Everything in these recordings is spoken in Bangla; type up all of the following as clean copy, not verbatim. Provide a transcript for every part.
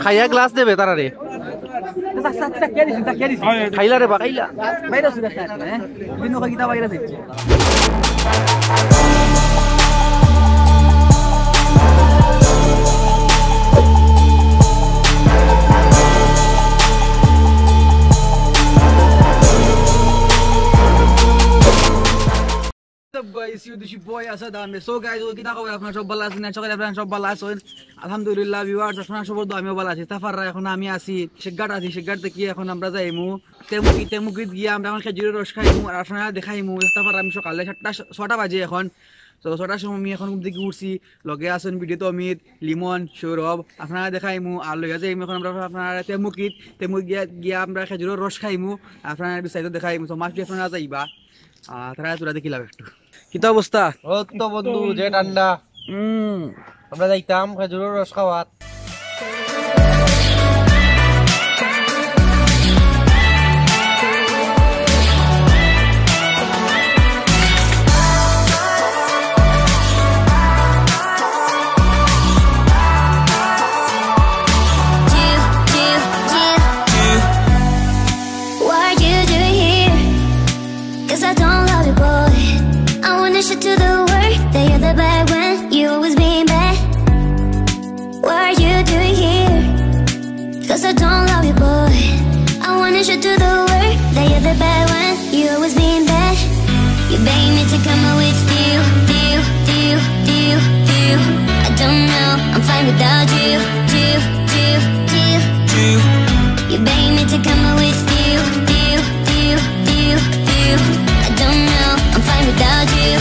খাইয়া গ্লাস দেবে তারারে খাইলা রে বা খাইলা আলহামদুলিল্লাহ ভিউয়ার্স আপনারা সবাই তো আমিও ভালো আছি সাফাররা এখন আমি আছি শেখঘাট আছি শেখঘাট থেকে এখন আমরা যাইমু তেমুকিত গিয়ে আমরা এখন খেজুরের রস খাইমু আর আপনারা দেখাইমু সাফার আমি সকালে 6টা বাজে এখন তো 6টার সময় আমি এখন দিকে উঠছি লগে আছেন ভিডিও তো অমিত লিমন সৌরভ আপনারা দেখাইমু আর লগে যাইমু এখন আমরা আপনারা তেমুকিত গিয়া আমরা খেজুরের রস খাইমু আপনারা বিস্তারিত দেখাইমু তো মাছটি আপনারা যাইবা তারা তোরা দেখিলাম একটু কিতা অবস্থা ও তো বন্ধু যে ঠান্ডা আমরা যাইতাম খেজুরের রস খাওয়াত To the world that you're the bad when you always being bad. What are you doing here? Cause I don't love you, boy. I wanna show to the world that you're the bad when you always being bad. You beg me to come out with you. I don't know, I'm fine without you. You beg me to come out with you. I don't know, I'm fine without you.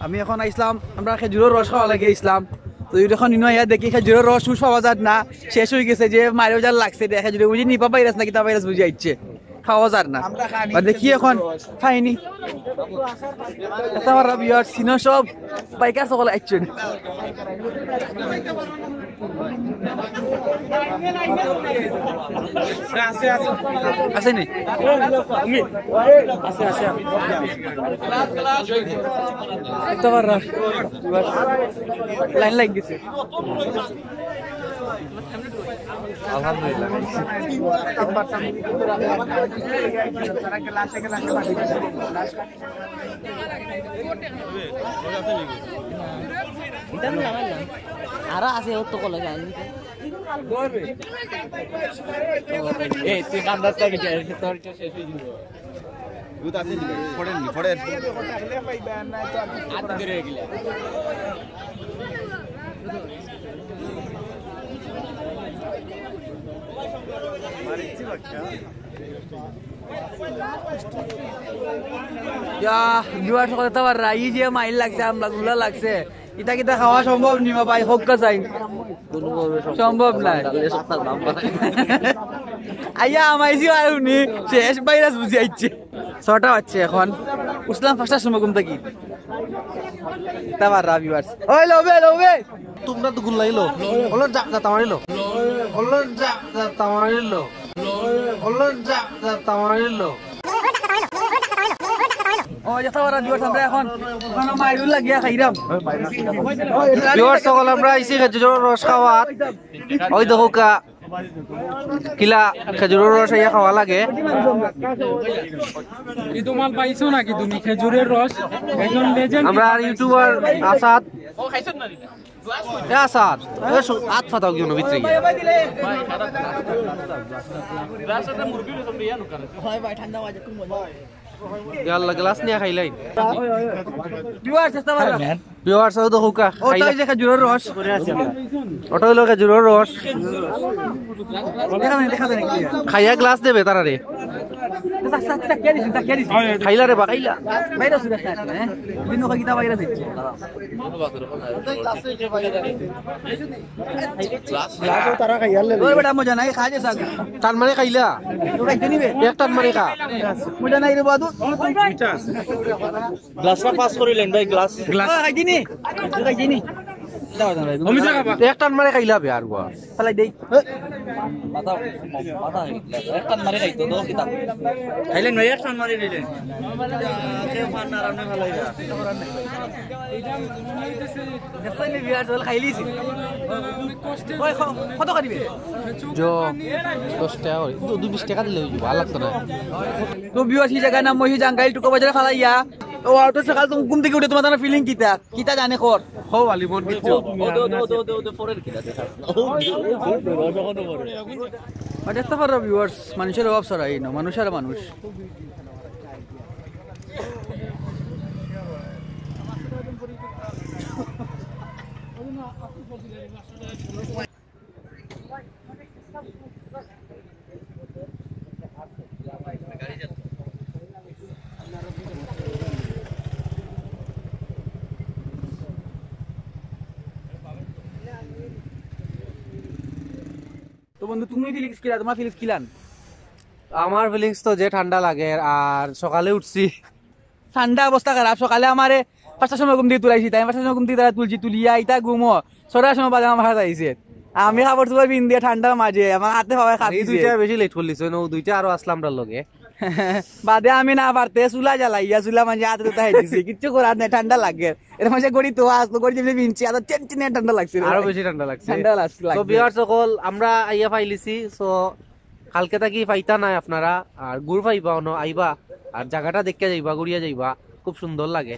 আমি এখন আইসলাম আমরা খেজুরের রস খাওয়া লাগে ইসলাম তো এখন ইয়া দেখি খেজুরের রস উস পাওয়া যায় না শেষ হয়ে গেছে যে মারেও যার লাগছে খেজুরে বুঝি নিপা ভাইরাস নাকি তা ভাইরাস বুঝে আইচ্ছে খাওয়া যার না দেখি এখন খাইনি সিনো সব বাইকার সকলে আইছেন আছে নি লাইন লাগ গেছে আলহামদুলিল্লাহ আরো আছে ওর তো কলে যায় এই তুই কান্দাস থেকে তোর শেষ হয়ে যাবে দুধ আছে নি ফড়েন হাত ধরে গেলে মারিছি বাচ্চা ভিউয়ার্স কথা বল রাই যে মাইল লাগছে আমলা গুলা লাগছে এটা কিটা খাওয়া সম্ভব নিমা ভাই হক্কা চাই সম্ভব না আইয়া আমাইছি আর উনি শেষ ভাইরাস বুঝি আইছে 6টা হচ্ছে এখন উসলাম 5টার সময় ঘুম থাকি তাবার ভিউয়ার্স ওই লবে তোমরা তো গুল্লাইলো হলো যা তামারিলো হলো যা তামারিলো হলো যা তামারিলো ও যত বড় ভিউয়ার্স আমরা এখন কোন মাইরুল লাগিয়া খাইরাম ভিউয়ার্স সকল আমরা আইছি খেজুরের রস খাওয়াত ওই দেখো কা কিলা খেজুরের রস আইয়া খাওয়া লাগে কি তোমার পাইছো নাকি তুমি খেজুরের রস একজন লেজেন্ড আমরা আর ইউটিউবার আসাদ আসাদ আত ফাটাও কিনো ভিতরে গিয়ে ইয়াল্লা গ্লাস নিয়ে খাইলাই ভিউয়ার্স চেষ্টা করো ভিউয়ার্স তো হুকা ও তো এই যে খেজুরের রস ওটা হইলো খেজুরের রস দেখা যায় নাকি খাইয়া গ্লাস দেবে তারারে খাইলা রে বা খাইলা বাইরে সুদা খায় হ্যাঁ বিনু কিতা বাইরে দিচ্ছে ওই বেটা মজা নাই খাজে সাগ টান মারে খাইলা তো খাইতে নিবে এক টান মারে খা মজা নাই রে বাদু গ্লাসটা পাস করিলেন ভাই গ্লাস খাইতে নি খাইতে নি এক টান মারে খাইলা বে আর গো ফলাই দেই খাইলেন ভাই এক টান মারি দিলেন দেখছনি ভিউয়ার্স হল খাইলিছি ওই কত করিবে जो 10 টাকা 20 টাকা দিলে ভালো লাগতো না তো ভিউয়ার্স এই জায়গা নাম মহি জাঙ্গাইল টুকো বাজারে ফালাইয়া ও আউট সকাল তুমি ঘুম থেকে উঠে তোমার ফিলিং কিতা কিতা জানে কর হো আলি মন বিচ্ছো দেখতে পারো ভিউয়ার্স মানুষের অভাব সরাই না মানুষের মানুষ তো বন্ধু তুমি ফিলিংস কিলা তোমার ফিলিংস কিলান আমার ফিলিংস তো যে ঠান্ডা লাগে আর সকালে উঠছি ঠান্ডা অবস্থা খারাপ সকালে আমারে 5টার সময় ঘুম দিয়ে তুলাইছি তাই 5টার সময় ঘুম দিয়ে তারা তুলছি তুলিয়া ইতা ঘুমো 6টার সময় বাজে আমার হাত আইছে আমি খাবার তোমার বিন দিয়ে ঠান্ডার মাঝে আমার হাতে পাওয়া এই খাবি দুইটা বেশি লেট করলিছ নো দুইটা আরো আসলাম তার লগে বাদে আমি না পারতে চুলা জ্বালাইয়া চুলা মাঝে হাতে দুটা হাইতেছি কিচ্ছু করার নাই ঠান্ডা লাগে এর মাঝে গড়ি তো আসলো গড়ি যেমনি বিনছি আর চেনচিনে ঠান্ডা লাগছে আরো বেশি ঠান্ডা লাগছে ঠান্ডা লাগছে তো ভিউয়ার্স সকল আমরা আইয়া পাইলিছি সো কালকে থাকি পাইতা নাই আপনারা আর গুড় পাইবা অন আইবা আর জায়গাটা দেখতে যাইবা ঘুরিয়া যাইবা খুব সুন্দর লাগে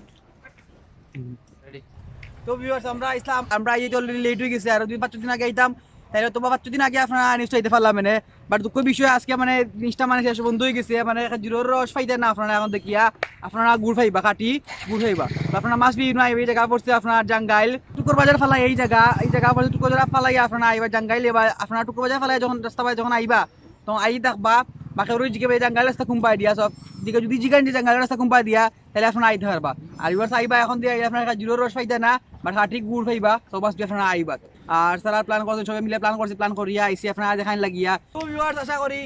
তো ভিউয়ার্স আমরা ইসলাম আমরা এই অলরেডি লেট হয়ে গেছে আর 2-5 দিন আগে আইতাম তাইলে তো 5 দিন আগে আপনারা নিশ্চয়ই আইতে পারলাম মানে বাট দুঃখ বিষয় আজকে মানে জিনিসটা মানে শেষ বন্ধ হয়ে গেছে মানে জিরোর রস পাইতে না আপনারা এখন দেখিয়া আপনারা গুড় পাইবা কাটি গুড় পাইবা আপনারা মাছ বি নয় এই জায়গা পড়ছে আপনার জাঙ্গাইল টুকুর বাজার ফালাই এই জায়গা পড়ছে টুকুর বাজার ফালাই আপনারা আইবা জাঙ্গাইল এবার আপনারা টুকুর বাজার ফালাই যখন রাস্তা পাই যখন আইবা তখন আই দেখবা বাকি রোজ জিকে জাঙ্গাইল রাস্তা কুম্পাই দিয়া সব দিকে যদি জিগান যে জাঙ্গাইল রাস্তা কুম্পাই দিয়া তাহলে আপনারা আইতে পারবা আর এবার আইবা এখন দিয়ে আপনারা জিরোর রস পাইতে না বাট কাটি গুড় পাইবা তো বাস আপনারা আইবা আর সারা প্ল্যান করছেন সবাই মিলে প্ল্যান করিয়া আইসি আপনারা দেখান লাগিয়া তো ভিউয়ার্স আশা করি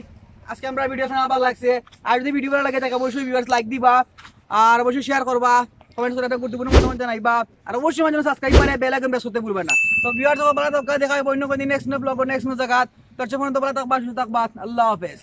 আজকে আমরা ভিডিও আপনার ভালো লাগছে আর যদি ভিডিও ভালো লাগে তাকে অবশ্যই ভিউয়ার্স লাইক দিবা আর অবশ্যই শেয়ার করবা কমেন্ট করে একটা গুরুত্বপূর্ণ মতামত জানাইবা আর অবশ্যই মাঝে সাবস্ক্রাইব করে বেল আইকন প্রেস করতে ভুলবেন না তো ভিউয়ার্স ভালো থাকবা দেখা হবে অন্য কোনো নেক্সট ব্লগ নেক্সট জায়গা তোর পর্যন্ত ভালো থাকবা সুস্থ থাকবা আল্লাহ হাফেজ।